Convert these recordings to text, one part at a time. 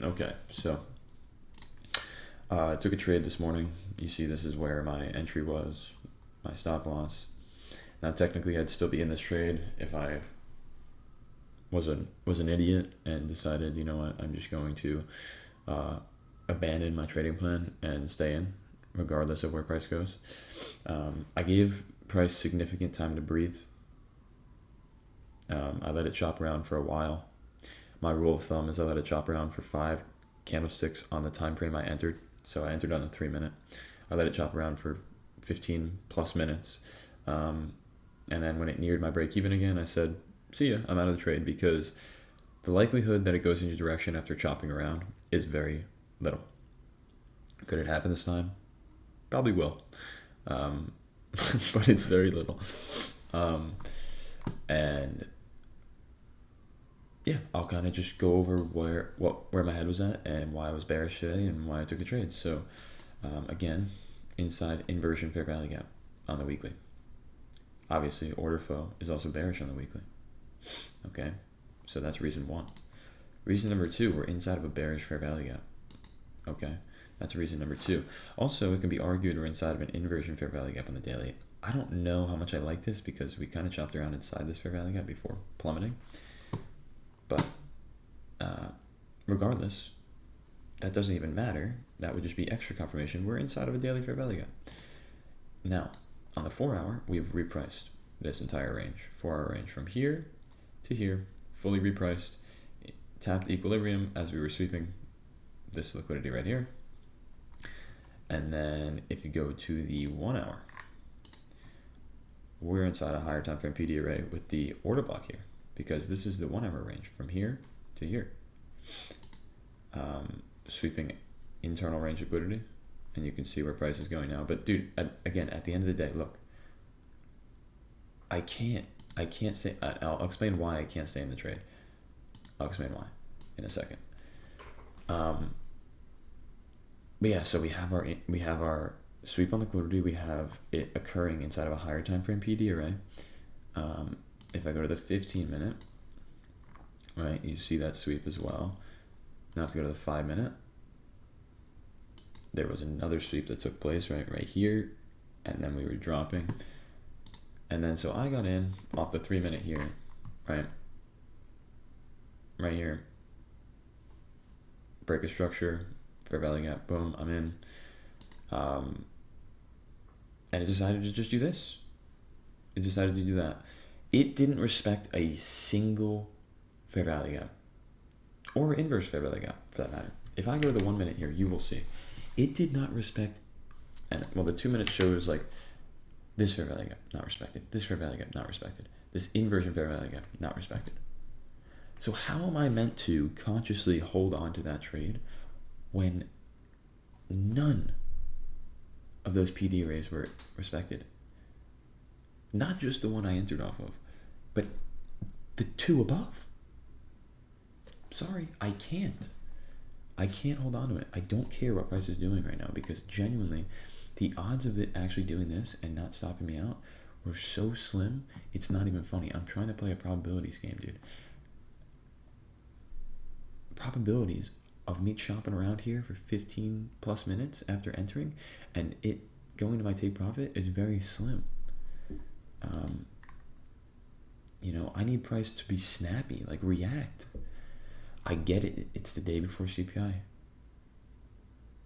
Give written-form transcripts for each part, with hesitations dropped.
Okay, so I took a trade this morning. You see, this is where my entry was, my stop loss. Now, technically, I'd still be in this trade if I was an idiot and decided, you know what, I'm just going to abandon my trading plan and stay in, regardless of where price goes. I gave price significant time to breathe. I let it chop around for a while. My rule of thumb is I let it chop around for 5 candlesticks on the time frame I entered. So I entered on the 3 minute. I let it chop around for 15 plus minutes. And then when it neared my break even again, I said, see ya, I'm out of the trade, because the likelihood that it goes in your direction after chopping around is very little. Could it happen this time? Probably will. But it's very little. And yeah, I'll kind of just go over where my head was at and why I was bearish today and why I took the trade. So again, inside inversion fair value gap on the weekly. Obviously, order flow is also bearish on the weekly. Okay, so that's reason one. Reason number two, we're inside of a bearish fair value gap. Okay, that's reason number two. Also, it can be argued we're inside of an inversion fair value gap on the daily. I don't know how much I like this because we kind of chopped around inside this fair value gap before plummeting. But regardless, that doesn't even matter. That would just be extra confirmation. We're inside of a daily fair value gap. Now, on the 4 hour, we've repriced this entire range, 4 hour range from here to here, fully repriced, tapped equilibrium as we were sweeping this liquidity right here. And then if you go to the 1 hour, we're inside a higher time frame PD array with the order block here, because this is the 1 hour range from here to here. Sweeping internal range liquidity, and you can see where price is going now. But dude, again, at the end of the day, look, I can't say, I'll explain why I can't stay in the trade. I'll explain why in a second. But yeah, so we have our sweep on liquidity. We have it occurring inside of a higher time frame PD array. If I go to the 15 minute, right, you see that sweep as well. Now if you go to the 5 minute, there was another sweep that took place right here, and then we were dropping. And then so I got in off the 3 minute here, right here, break a structure, fair value gap, boom, I'm in. And it decided to just do this. It decided to do that. It didn't respect a single fair value gap or inverse fair value gap for that matter. If I go to the 1 minute here, you will see it did not respect. And well, the 2 minute shows like this fair value gap not respected, this fair value gap not respected, this inversion fair value gap not respected. So how am I meant to consciously hold on to that trade when none of those PD arrays were respected? Not just the one I entered off of, but the two above. Sorry, I can't hold on to it. I don't care what price is doing right now, because genuinely the odds of it actually doing this and not stopping me out were so slim, it's not even funny. I'm trying to play a probabilities game, dude. Probabilities of me chopping around here for 15 plus minutes after entering and it going to my take profit is very slim. I need price to be snappy, like react. I get it, it's the day before CPI.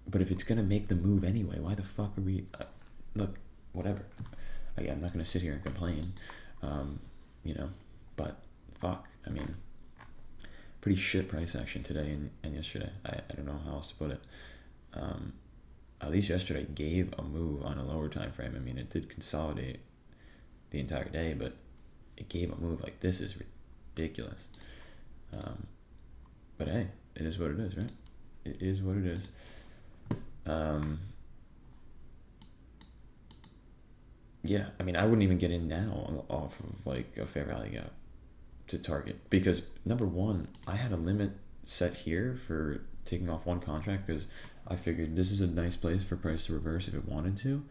But if it's going to make the move anyway, why the fuck are we... look, whatever. I'm not going to sit here and complain, but fuck, I mean, pretty shit price action today and yesterday. I don't know how else to put it. At least yesterday gave a move on a lower time frame. I mean, it did consolidate the entire day, but it gave a move. Like, this is ridiculous. But hey, it is what it is, right? It is what it is. Yeah, I mean, I wouldn't even get in now off of like a fair value gap to target, because number one, I had a limit set here for taking off one contract because I figured this is a nice place for price to reverse if it wanted to.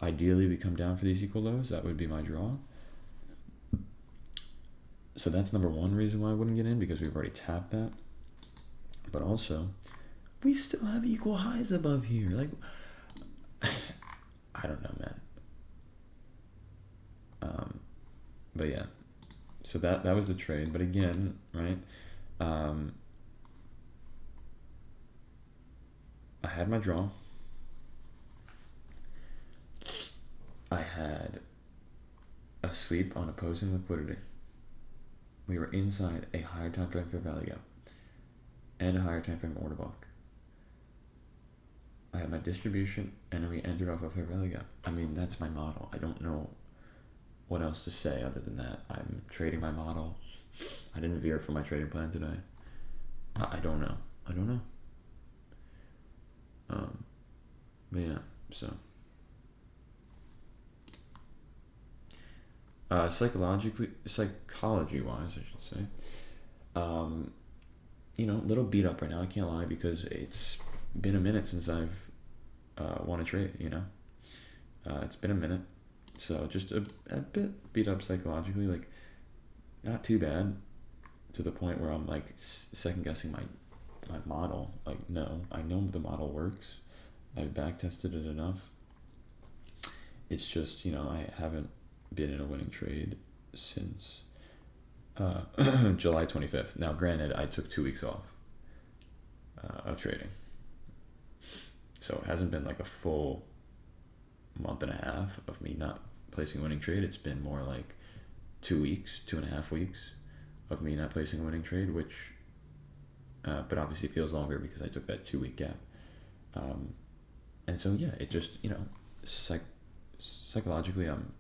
Ideally, we come down for these equal lows. That would be my draw. So that's number one reason why I wouldn't get in, because we've already tapped that. But also, we still have equal highs above here. Like, I don't know, man. But yeah, so that was the trade. But again, right? Um, I had my draw. I had a sweep on opposing liquidity. We were inside a higher time frame fair value gap and a higher time frame order block. I had my distribution and we entered off a fair value gap. I mean, that's my model. I don't know what else to say other than that. I'm trading my model. I didn't veer from my trading plan today. I don't know. But yeah, so. Psychology-wise, I should say. A little beat up right now. I can't lie because it's been a minute since I've won a trade. It's been a minute, so just a bit beat up psychologically. Like, not too bad, to the point where I'm like second guessing my model. Like, no, I know the model works. I've back tested it enough. It's just I haven't been in a winning trade since July 25th. Now, granted, I took 2 weeks off of trading, so it hasn't been like a full month and a half of me not placing a winning trade. It's been more like 2 weeks, 2.5 weeks of me not placing a winning trade, which, but obviously feels longer because I took that 2 week gap. And so, yeah, it just, psychologically, I'm,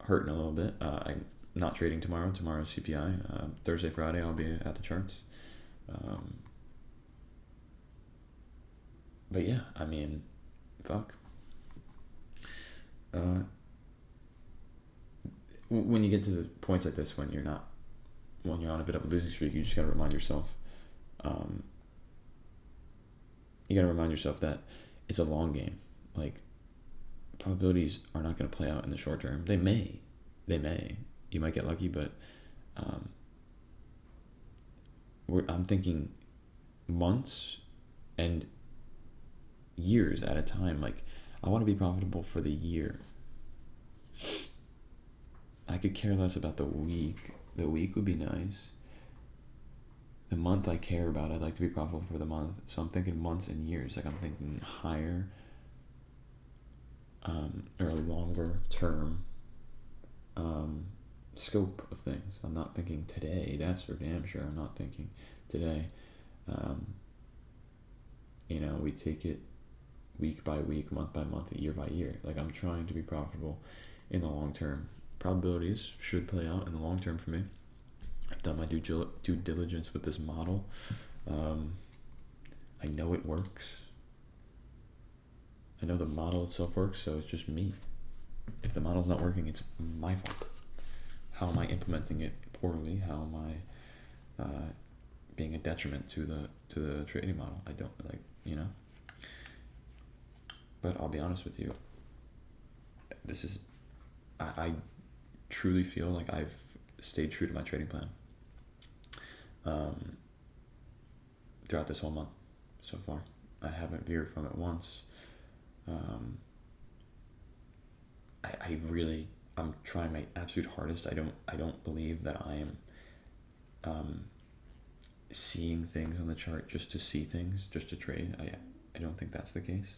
hurting a little bit. I'm not trading tomorrow. Tomorrow's CPI. Thursday, Friday, I'll be at the charts. But yeah, I mean, fuck. When you get to the points like this, when you're on a bit of a losing streak, you just gotta remind yourself. You gotta remind yourself that it's a long game. Like, probabilities are not going to play out in the short term. They may. You might get lucky, but I'm thinking months and years at a time. Like, I want to be profitable for the year. I could care less about the week. The week would be nice. The month I care about. I'd like to be profitable for the month. So I'm thinking months and years. Like, I'm thinking higher or a longer term scope of things. I'm not thinking today. That's for damn sure. I'm not thinking today. We take it week by week, month by month, year by year. Like, I'm trying to be profitable in the long term. Probabilities should play out in the long term for me. I've done my due diligence with this model. I know it works. I know the model itself works, so it's just me. If the model's not working, it's my fault. How am I implementing it poorly? How am I being a detriment to the trading model? I don't But I'll be honest with you. I truly feel like I've stayed true to my trading plan throughout this whole month so far. I haven't veered from it once. I'm trying my absolute hardest. I don't believe that I am seeing things on the chart just to see things, just to trade. I don't think that's the case.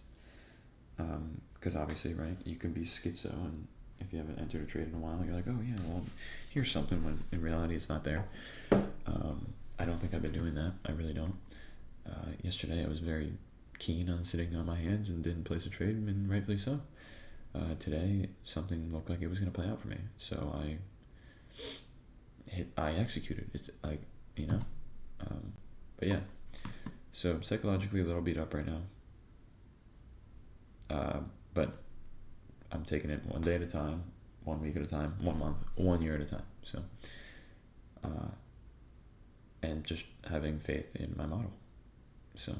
Because obviously, right, you can be schizo, and if you haven't entered a trade in a while, you're like, oh yeah, well, here's something, when in reality it's not there. I don't think I've been doing that. I really don't. Yesterday I was very keen on sitting on my hands and didn't place a trade, and rightfully so. Today something looked like it was going to play out for me, so I executed. It's like, but yeah, so psychologically a little beat up right now, but I'm taking it one day at a time, 1 week at a time, 1 month, 1 year at a time. So and just having faith in my model. So